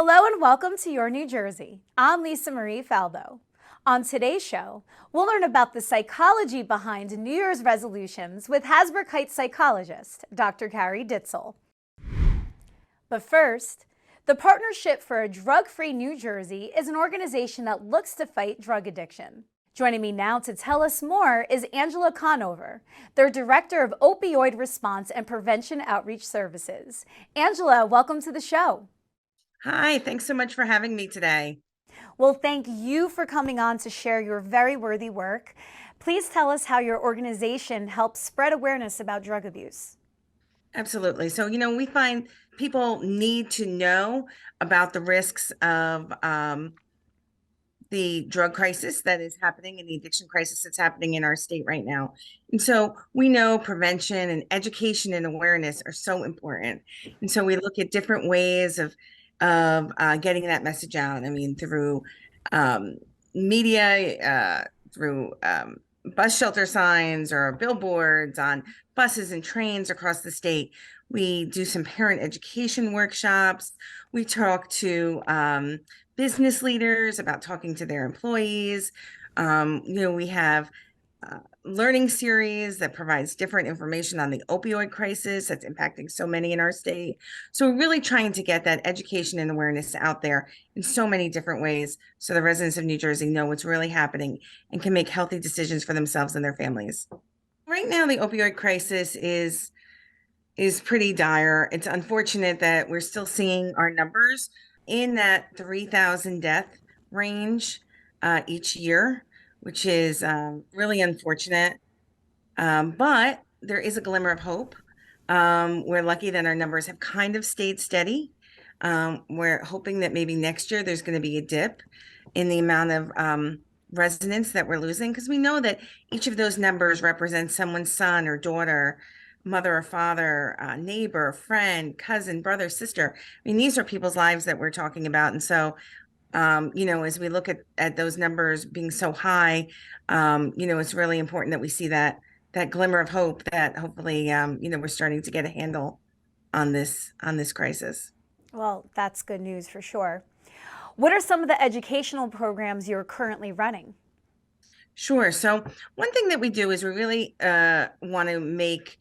Hello and welcome to Your New Jersey. I'm Lisa Marie Faldo. On today's show, we'll learn about the psychology behind New Year's resolutions with Hasbrouck Heights psychologist, Dr. Carrie Ditzel. But first, the Partnership for a Drug-Free New Jersey is an organization that looks to fight drug addiction. Joining me now to tell us more is Angela Conover, their Director of Opioid Response and Prevention Outreach Services. Angela, welcome to the show. Hi, thanks so much for having me today. Well, thank you for coming on to share your very worthy work. Please tell us how your organization helps spread awareness about drug abuse. Absolutely. So, we find people need to know about the risks of the drug crisis that is happening and the addiction crisis that's happening in our state right now. And so we know prevention and education and awareness are so important. And so we look at different ways of getting that message out. I mean, through um, media, through bus shelter signs or billboards on buses and trains across the state. We do some parent education workshops. We talk to business leaders about talking to their employees. We have learning series that provides different information on the opioid crisis that's impacting so many in our state. So we're really trying to get that education and awareness out there in so many different ways so the residents of New Jersey know what's really happening and can make healthy decisions for themselves and their families. Right now, the opioid crisis is pretty dire. It's unfortunate that we're still seeing our numbers in that 3,000 death range each year, which is really unfortunate. But there is a glimmer of hope. We're lucky that our numbers have kind of stayed steady. We're hoping that maybe next year there's going to be a dip in the amount of residents that we're losing, because we know that each of those numbers represents someone's son or daughter, mother or father, neighbor, friend, cousin, brother, sister. I mean, these are people's lives that we're talking about. And so, as we look at those numbers being so high, it's really important that we see that glimmer of hope that hopefully, we're starting to get a handle on this crisis. Well, that's good news for sure. What are some of the educational programs you're currently running? Sure. So one thing that we do is we really want to make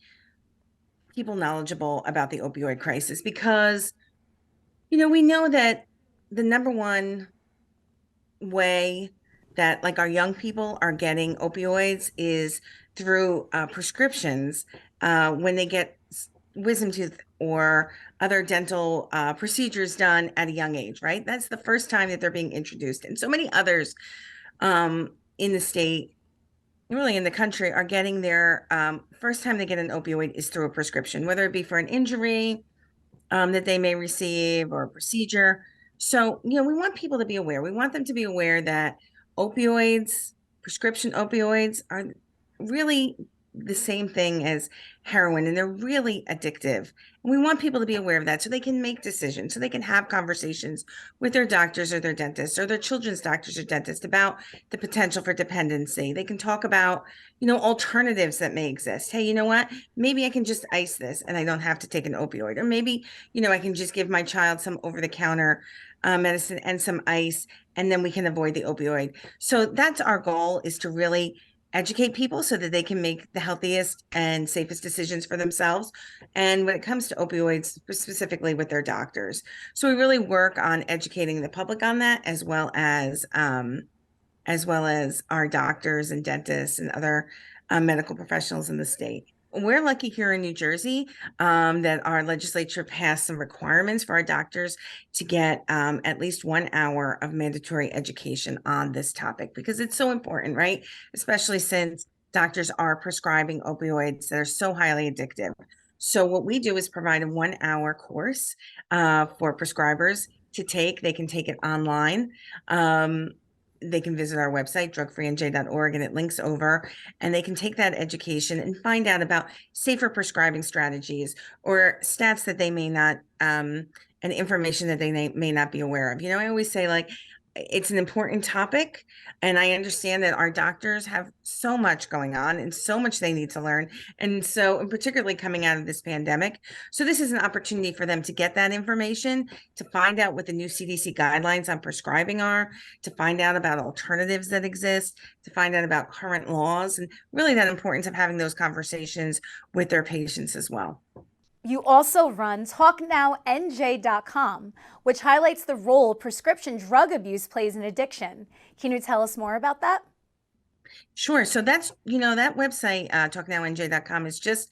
people knowledgeable about the opioid crisis because, we know that the number one way that like our young people are getting opioids is through prescriptions when they get wisdom tooth or other dental procedures done at a young age, right? That's the first time that they're being introduced. And so many others in the state, really in the country, are getting their first time they get an opioid is through a prescription, whether it be for an injury that they may receive or a procedure. So, we want people to be aware. We want them to be aware that opioids, prescription opioids, are really the same thing as heroin, and they're really addictive. And we want people to be aware of that so they can make decisions, so they can have conversations with their doctors or their dentists or their children's doctors or dentists about the potential for dependency. They can talk about, alternatives that may exist. Hey, you know what? Maybe I can just ice this and I don't have to take an opioid. Or maybe, I can just give my child some over the counter medicine and some ice, and then we can avoid the opioid. So that's our goal, is to really educate people so that they can make the healthiest and safest decisions for themselves. And when it comes to opioids, specifically with their doctors. So we really work on educating the public on that, as well as our doctors and dentists and other medical professionals in the state. We're lucky here in New Jersey that our legislature passed some requirements for our doctors to get at least 1 hour of mandatory education on this topic, because it's so important, right? Especially since doctors are prescribing opioids that are so highly addictive. So what we do is provide a 1 hour course for prescribers to take. They can take it online. They can visit our website, drugfreenj.org, and it links over, and they can take that education and find out about safer prescribing strategies or stats that they may not, and information that they may not be aware of. I always say, like, it's an important topic, and I understand that our doctors have so much going on and so much they need to learn. And so, and particularly coming out of this pandemic. So this is an opportunity for them to get that information, to find out what the new CDC guidelines on prescribing are, to find out about alternatives that exist, to find out about current laws, and really that importance of having those conversations with their patients as well. You also run TalkNowNJ.com, which highlights the role prescription drug abuse plays in addiction. Can you tell us more about that? Sure. So that's, that website, talknownj.com, is just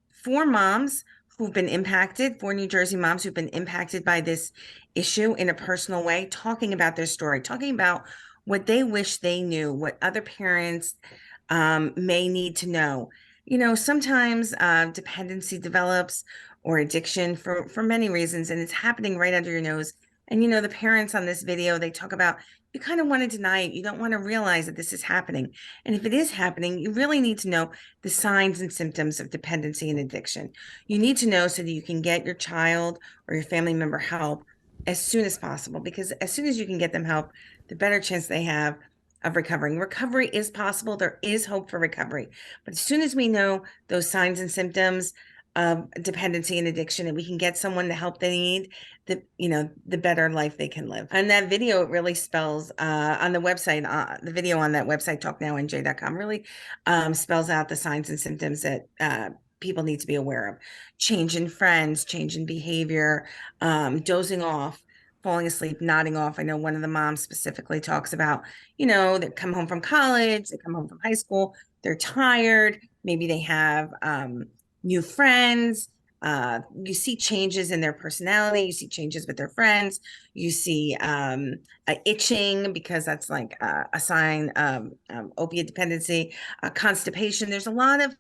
for moms who've been impacted, for New Jersey moms who've been impacted by this issue in a personal way, talking about their story, talking about what they wish they knew, what other parents may need to know. Sometimes dependency develops or addiction for many reasons, and it's happening right under your nose. And the parents on this video, they talk about, you kind of want to deny it. You don't want to realize that this is happening. And if it is happening, you really need to know the signs and symptoms of dependency and addiction. You need to know so that you can get your child or your family member help as soon as possible, because as soon as you can get them help, the better chance they have of recovering. Recovery is possible. There is hope for recovery. But as soon as we know those signs and symptoms of dependency and addiction, and we can get someone the help they need, the better life they can live. And that video really spells on the website, the video on that website, talknownj.com, really spells out the signs and symptoms that people need to be aware of. Change in friends, change in behavior, dozing off, falling asleep, nodding off. I know one of the moms specifically talks about, they come home from college, they come home from high school, they're tired, maybe they have new friends. You see changes in their personality, you see changes with their friends, you see itching, because that's like a sign of opiate dependency, constipation. There's a lot of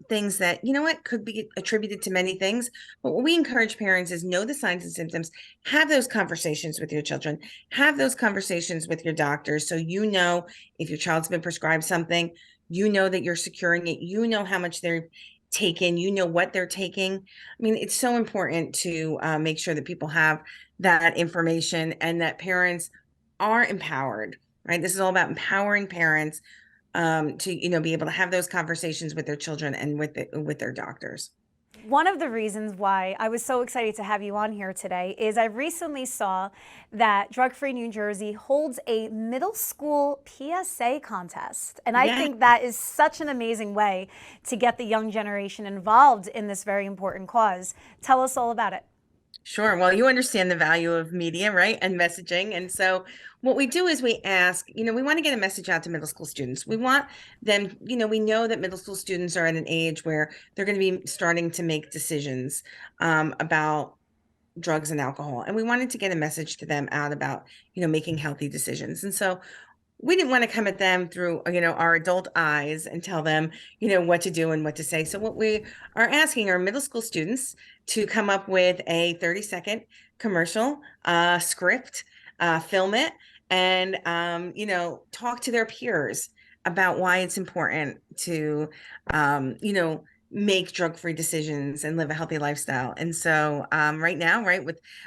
things that, could be attributed to many things. But what we encourage parents is know the signs and symptoms, have those conversations with your children, have those conversations with your doctors. So, if your child's been prescribed something, that you're securing it, how much they're taken, what they're taking. I mean, it's so important to make sure that people have that information and that parents are empowered, right? This is all about empowering parents to be able to have those conversations with their children and with their doctors. One of the reasons why I was so excited to have you on here today is I recently saw that Drug Free New Jersey holds a middle school PSA contest. And I think that is such an amazing way to get the young generation involved in this very important cause. Tell us all about it. Sure. Well, you understand the value of media, right? And messaging. And so what we do is we ask, we want to get a message out to middle school students. We want them, we know that middle school students are at an age where they're going to be starting to make decisions about drugs and alcohol. And we wanted to get a message to them out about, making healthy decisions. And so we didn't want to come at them through, our adult eyes and tell them, what to do and what to say. So what we are asking our middle school students to come up with a 30-second commercial script, film it, and, talk to their peers about why it's important to, make drug-free decisions and live a healthy lifestyle. And so right now, right,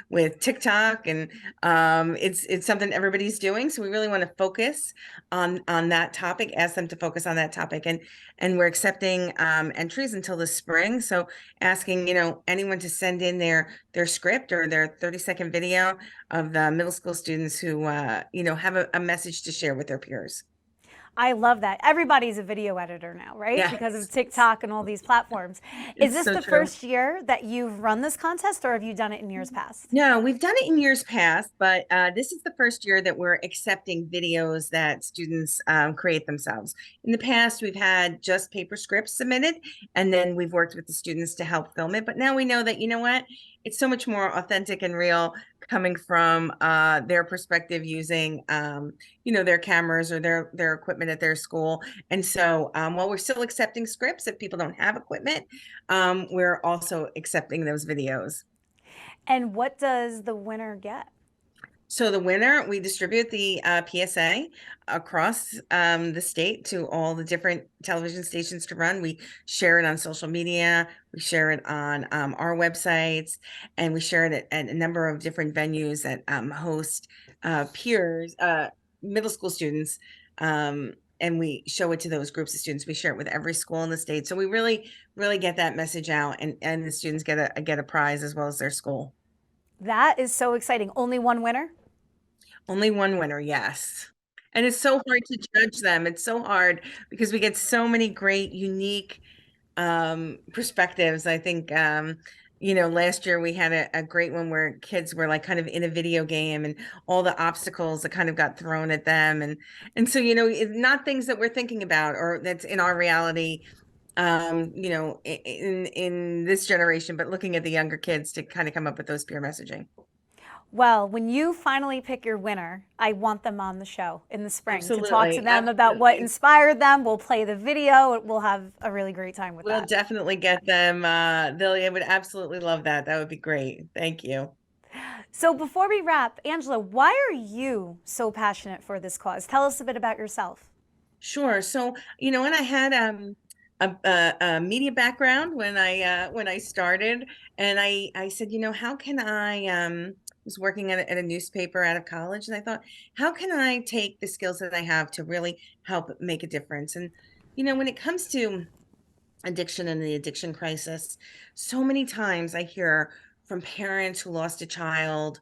with TikTok and it's something everybody's doing. So we really want to focus on that topic, ask them to focus on that topic. And we're accepting entries until the spring. So asking, anyone to send in their script or their 30-second video of the middle school students who, have a message to share with their peers. I love that. Everybody's a video editor now, right? Yes. Because of TikTok and all these platforms. Is this so the true. first year that you've run this contest, or have you done it in years past? No, we've done it in years past, but this is the first year that we're accepting videos that students create themselves. In the past, we've had just paper scripts submitted, and then we've worked with the students to help film it. But now we know that, it's so much more authentic and real coming from their perspective using, their cameras or their equipment at their school. And so while we're still accepting scripts, if people don't have equipment, we're also accepting those videos. And what does the winner get? So the winner, we distribute the PSA across the state to all the different television stations to run. We share it on social media, we share it on our websites, and we share it at a number of different venues that host peers, middle school students. And we show it to those groups of students. We share it with every school in the state. So we really, really get that message out, and the students get a prize as well as their school. That is so exciting. Only one winner? Only one winner, yes. And it's so hard to judge them. It's so hard because we get so many great, unique perspectives. I think last year we had a great one where kids were like kind of in a video game and all the obstacles that kind of got thrown at them. And so, not things that we're thinking about or that's in our reality, in this generation, but looking at the younger kids to kind of come up with those peer messaging. Well, when you finally pick your winner, I want them on the show in the spring to talk to Absolutely, them about what absolutely. inspired them. We'll play the video. We'll have a really great time with We'll that. definitely get them. They would absolutely love that. That would be great. Thank you. So before we wrap, Angela, why are you so passionate for this cause? Tell us a bit about yourself. Sure. So, and I had a media background when I started, and I said, how can I was working at a newspaper out of college, and I thought, how can I take the skills that I have to really help make a difference? And when it comes to addiction and the addiction crisis, so many times I hear from parents who lost a child,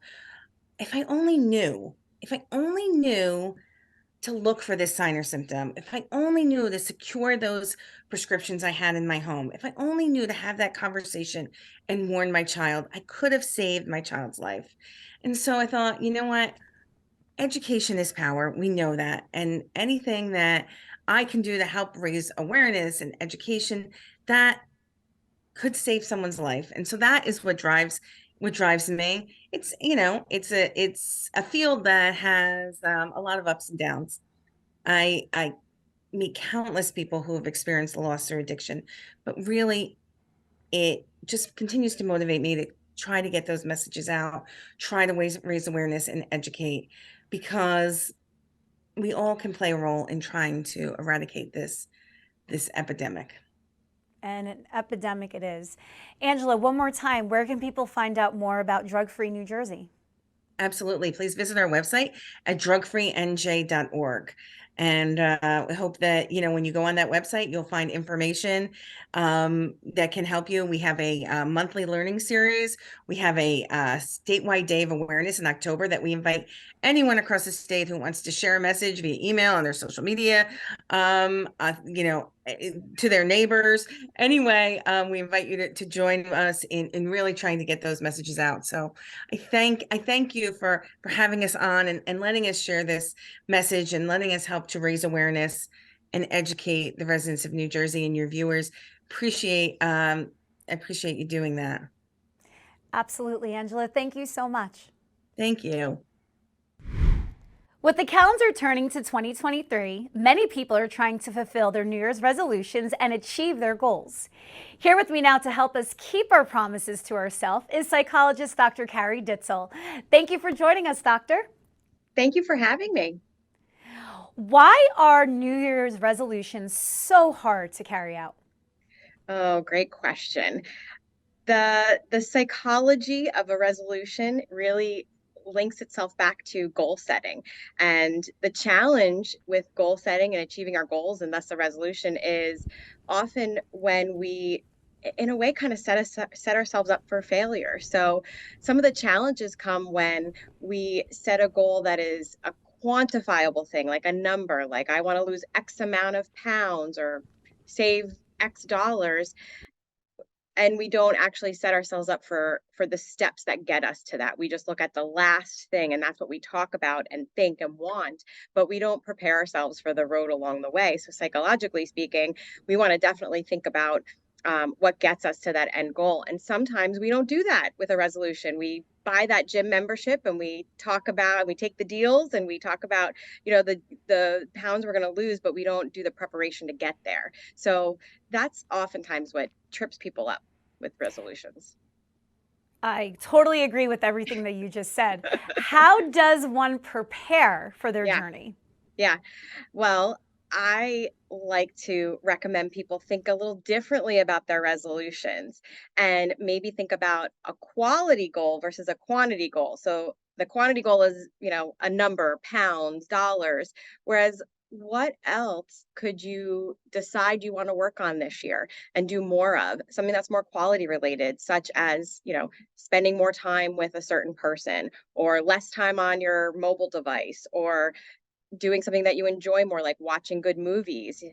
if I only knew, if I only knew to look for this sign or symptom, if I only knew to secure those prescriptions I had in my home, if I only knew to have that conversation and warn my child, I could have saved my child's life. And so I thought, you know what? Education is power. We know that. And anything that I can do to help raise awareness and education, that could save someone's life. And so that is what drives me. It's a field that has a lot of ups and downs. I meet countless people who have experienced loss or addiction, but really it just continues to motivate me to try to get those messages out, try to raise awareness and educate, because we all can play a role in trying to eradicate this epidemic. And an epidemic it is. Angela, one more time, where can people find out more about Drug Free New Jersey? Absolutely. Please visit our website at drugfreenj.org. And I hope that, when you go on that website, you'll find information that can help you. We have a monthly learning series. We have a statewide day of awareness in October that we invite anyone across the state who wants to share a message via email on their social media, to their neighbors. Anyway, we invite you to join us in really trying to get those messages out. So I thank you for having us on and letting us share this message and letting us help to raise awareness and educate the residents of New Jersey and your viewers. Appreciate you doing that. Absolutely, Angela. Thank you so much. Thank you. With the calendar turning to 2023, many people are trying to fulfill their New Year's resolutions and achieve their goals. Here with me now to help us keep our promises to ourselves is psychologist Dr. Carrie Ditzel. Thank you for joining us, Doctor. Thank you for having me. Why are New Year's resolutions so hard to carry out? Oh, great question. The psychology of a resolution really links itself back to goal setting. And the challenge with goal setting and achieving our goals, and thus the resolution, is often when we in a way kind of set ourselves up for failure. So some of the challenges come when we set a goal that is a quantifiable thing, like a number, like I want to lose X amount of pounds or save X dollars, and we don't actually set ourselves up for the steps that get us to that. We just look at the last thing, and that's what we talk about and think and want, but we don't prepare ourselves for the road along the way. So psychologically speaking, we want to definitely think about what gets us to that end goal. And sometimes we don't do that with a resolution. We buy that gym membership and we take the deals and we talk about, the pounds we're going to lose, but we don't do the preparation to get there. So that's oftentimes what trips people up with resolutions. I totally agree with everything that you just said. How does one prepare for their Yeah, journey? yeah. Well, I like to recommend people think a little differently about their resolutions and maybe think about a quality goal versus a quantity goal. So the quantity goal is, a number, pounds, dollars, whereas what else could you decide you want to work on this year and do more of? Something that's more quality related, such as, spending more time with a certain person or less time on your mobile device or doing something that you enjoy more, like watching good movies,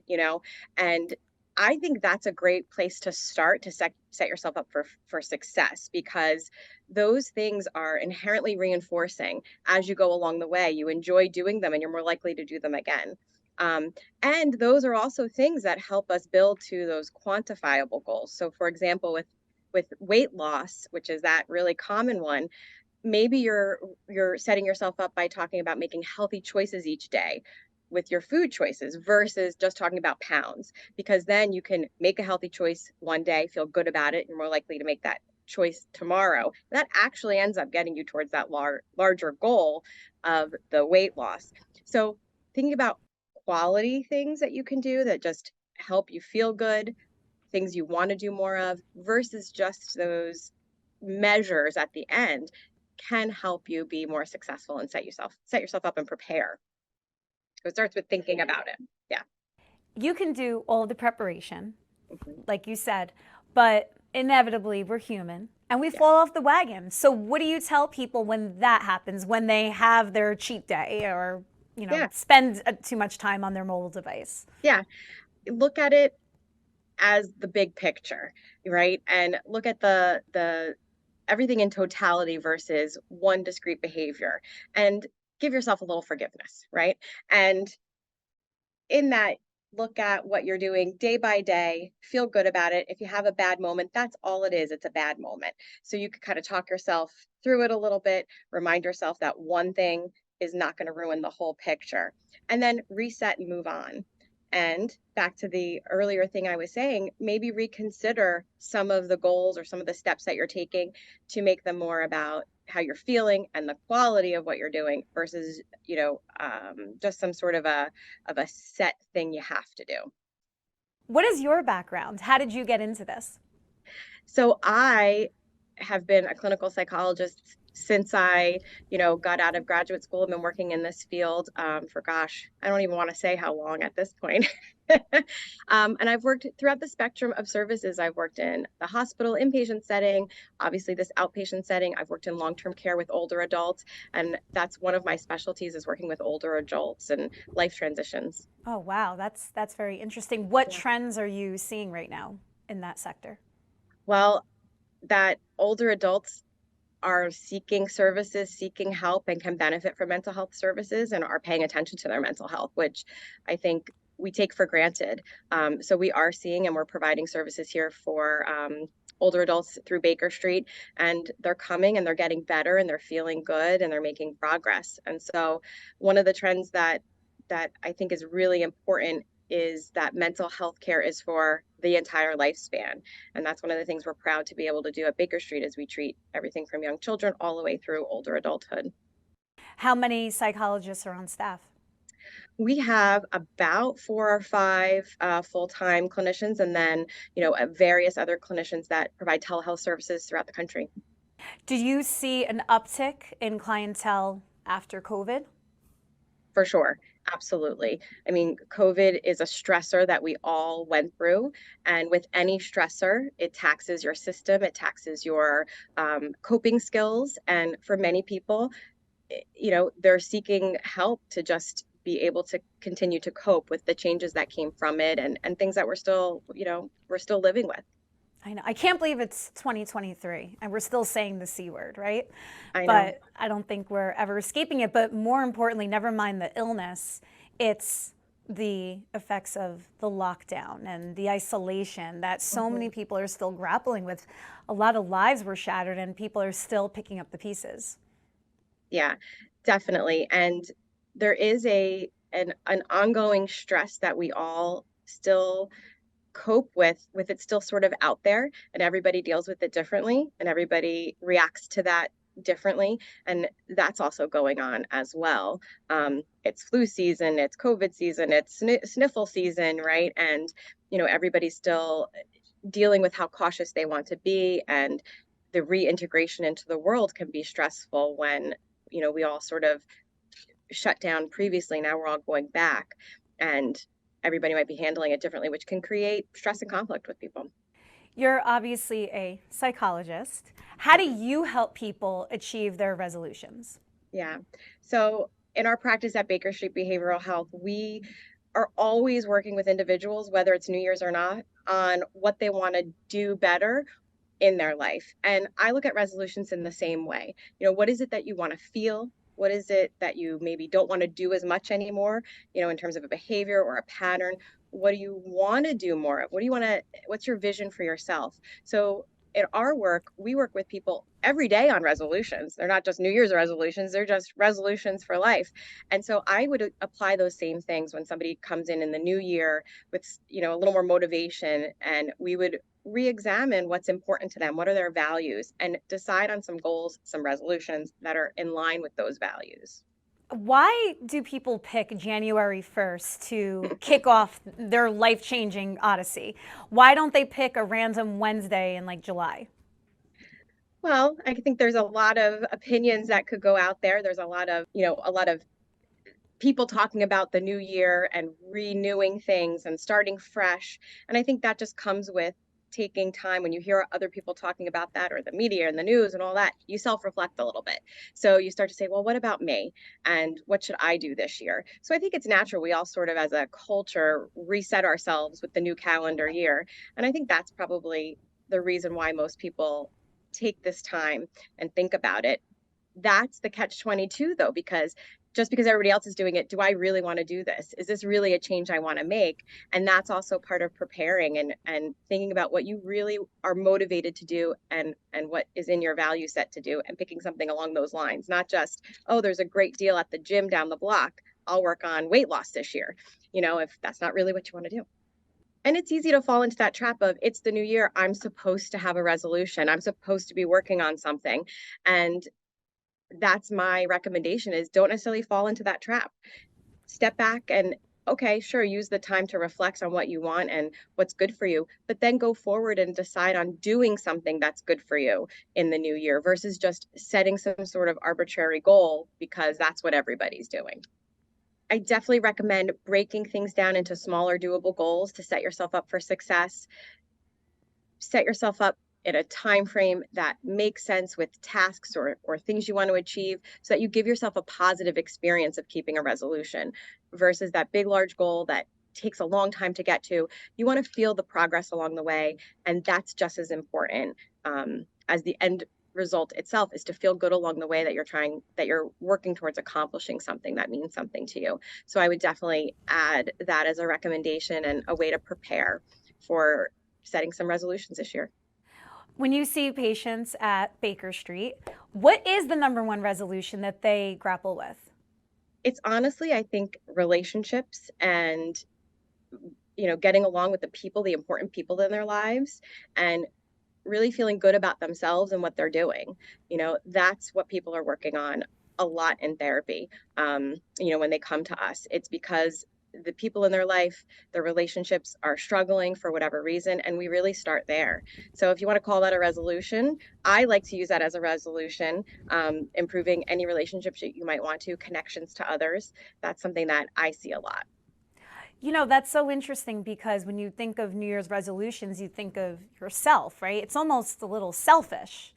and I think that's a great place to start to set yourself up for success because those things are inherently reinforcing as you go along the way. You enjoy doing them and you're more likely to do them again. Um, and those are also things that help us build to those quantifiable goals. So for example, with weight loss, which is that really common one, maybe you're setting yourself up by talking about making healthy choices each day with your food choices versus just talking about pounds, because then you can make a healthy choice one day, feel good about it, you're more likely to make that choice tomorrow. That actually ends up getting you towards that larger goal of the weight loss. So thinking about quality things that you can do that just help you feel good, things you want to do more of versus just those measures at the end can help you be more successful and set yourself up and prepare. So it starts with thinking about it. Yeah. You can do all the preparation, Mhm. like you said, but inevitably we're human and we Yeah. fall off the wagon. So what do you tell people when that happens, when they have their cheat day or, Yeah. spend too much time on their mobile device? Yeah. Look at it as the big picture, right? And look at the everything in totality versus one discrete behavior and give yourself a little forgiveness, right? And in that, look at what you're doing day by day, feel good about it. If you have a bad moment, that's all it is. It's a bad moment. So you could kind of talk yourself through it a little bit, remind yourself that one thing is not going to ruin the whole picture, and then reset and move on. And back to the earlier thing I was saying, maybe reconsider some of the goals or some of the steps that you're taking to make them more about how you're feeling and the quality of what you're doing versus, just some sort of a set thing you have to do. What is your background? How did you get into this? So I have been a clinical psychologist since I, got out of graduate school. I've been working in this field for, gosh, I don't even want to say how long at this point. And I've worked throughout the spectrum of services. I've worked in the hospital inpatient setting, obviously this outpatient setting. I've worked in long-term care with older adults, and that's one of my specialties is working with older adults and life transitions. Oh, wow, that's very interesting. What Yeah. trends are you seeing right now in that sector? Well, that older adults are seeking services, seeking help, and can benefit from mental health services and are paying attention to their mental health, which I think we take for granted. So we are seeing and we're providing services here for older adults through Baker Street, and they're coming and they're getting better and they're feeling good and they're making progress. And so one of the trends that I think is really important is that mental health care is for the entire lifespan. And that's one of the things we're proud to be able to do at Baker Street is we treat everything from young children all the way through older adulthood. How many psychologists are on staff? We have about 4 or 5 full-time clinicians and then, various other clinicians that provide telehealth services throughout the country. Did you see an uptick in clientele after COVID? For sure. Absolutely. I mean, COVID is a stressor that we all went through. And with any stressor, it taxes your system, it taxes your coping skills. And for many people, they're seeking help to just be able to continue to cope with the changes that came from it and things that we're still living with. I know. I can't believe it's 2023 and we're still saying the C word, right? I know. But I don't think we're ever escaping it. But more importantly, never mind the illness, it's the effects of the lockdown and the isolation that so many Mhm. people are still grappling with. A lot of lives were shattered and people are still picking up the pieces. Yeah, definitely. And there is an ongoing stress that we all still cope with it still sort of out there, and everybody deals with it differently and everybody reacts to that differently, and that's also going on as well. It's flu season, it's COVID season, it's sniffle season, right? And everybody's still dealing with how cautious they want to be, and the reintegration into the world can be stressful when we all sort of shut down previously. Now we're all going back, and everybody might be handling it differently, which can create stress and conflict with people. You're obviously a psychologist. How do you help people achieve their resolutions? Yeah. So in our practice at Baker Street Behavioral Health, we are always working with individuals, whether it's New Year's or not, on what they want to do better in their life. And I look at resolutions in the same way. What is it that you want to feel? What is it that you maybe don't want to do as much anymore, in terms of a behavior or a pattern? What do you want to do more of? What's your vision for yourself? So in our work, we work with people every day on resolutions. They're not just New Year's resolutions, they're just resolutions for life. And so I would apply those same things when somebody comes in the new year with, a little more motivation, and we would re-examine what's important to them, what are their values, and decide on some goals, some resolutions that are in line with those values. Why do people pick January 1st to kick off their life-changing odyssey? Why don't they pick a random Wednesday in like July? Well, I think there's a lot of opinions that could go out there. There's a lot of people talking about the new year and renewing things and starting fresh. And I think that just comes with taking time. When you hear other people talking about that, or the media and the news and all that, you self-reflect a little bit. So you start to say, well, what about me? And what should I do this year? So I think it's natural. We all sort of, as a culture, reset ourselves with the new calendar year. And I think that's probably the reason why most people take this time and think about it. That's the catch-22 though, because just because everybody else is doing it, do I really want to do this? Is this really a change I want to make? And that's also part of preparing and thinking about what you really are motivated to do, and what is in your value set to do, and picking something along those lines. Not just, oh, there's a great deal at the gym down the block, I'll work on weight loss this year, if that's not really what you want to do. And it's easy to fall into that trap of, it's the new year, I'm supposed to have a resolution, I'm supposed to be working on something. And that's my recommendation, is don't necessarily fall into that trap. Step back and, okay, sure, use the time to reflect on what you want and what's good for you, but then go forward and decide on doing something that's good for you in the new year, versus just setting some sort of arbitrary goal because that's what everybody's doing. I definitely recommend breaking things down into smaller, doable goals to set yourself up for success. Set yourself up in a time frame that makes sense with tasks or things you want to achieve, so that you give yourself a positive experience of keeping a resolution, versus that big, large goal that takes a long time to get to. You want to feel the progress along the way, and that's just as important as the end result itself, is to feel good along the way that you're working towards accomplishing something that means something to you. So I would definitely add that as a recommendation and a way to prepare for setting some resolutions this year. When you see patients at Baker Street, what is the number one resolution that they grapple with? It's honestly, I think, relationships and, getting along with the people, the important people in their lives, and really feeling good about themselves and what they're doing. That's what people are working on a lot in therapy. When they come to us, it's because the people in their life, their relationships are struggling for whatever reason, and we really start there. So if you want to call that a resolution, I like to use that as a resolution. Improving any relationships that you might want to, connections to others. That's something that I see a lot. That's so interesting, because when you think of New Year's resolutions, you think of yourself, right? It's almost a little selfish.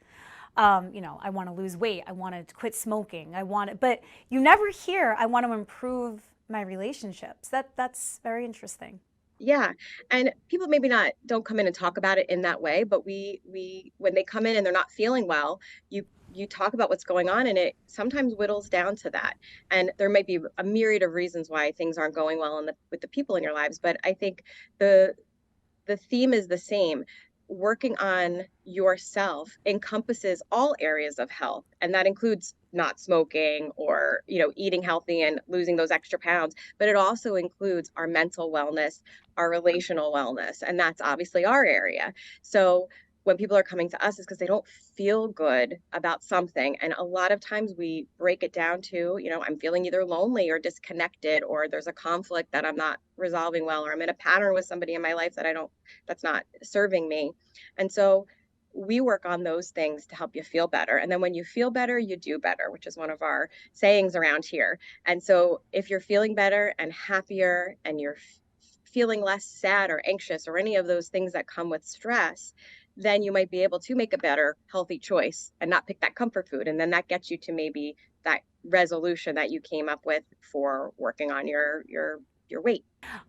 I want to lose weight, I want to quit smoking, but you never hear, I want to improve my relationships. That's very interesting. Yeah. And people maybe don't come in and talk about it in that way, but we when they come in and they're not feeling well, you talk about what's going on, and it sometimes whittles down to that. And there might be a myriad of reasons why things aren't going well with the people in your lives, but I think the theme is the same. working on yourself encompasses all areas of health, and that includes not smoking or, eating healthy and losing those extra pounds, but it also includes our mental wellness, our relational wellness, and that's obviously our area. So when people are coming to us, is because they don't feel good about something. And a lot of times we break it down to, I'm feeling either lonely or disconnected, or there's a conflict that I'm not resolving well, or I'm in a pattern with somebody in my life that's not serving me. And so we work on those things to help you feel better. And then when you feel better, you do better, which is one of our sayings around here. And so if you're feeling better and happier and you're feeling less sad or anxious or any of those things that come with stress, then you might be able to make a better healthy choice and not pick that comfort food. And then that gets you to maybe that resolution that you came up with for working on your weight.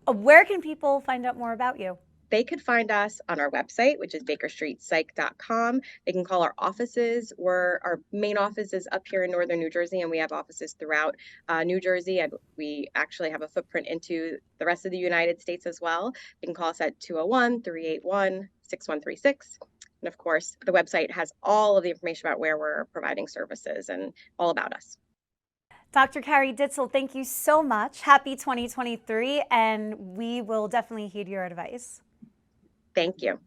Where can people find out more about you? They could find us on our website, which is bakerstreetpsych.com. They can call our offices. Our main office is up here in northern New Jersey, and we have offices throughout New Jersey. And we actually have a footprint into the rest of the United States as well. They can call us at 201-381-6136. And of course, the website has all of the information about where we're providing services and all about us. Dr. Carrie Ditzel, thank you so much. Happy 2023, and we will definitely heed your advice. Thank you.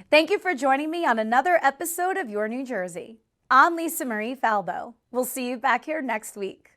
Thank you for joining me on another episode of Your New Jersey. I'm Lisa Marie Falbo. We'll see you back here next week.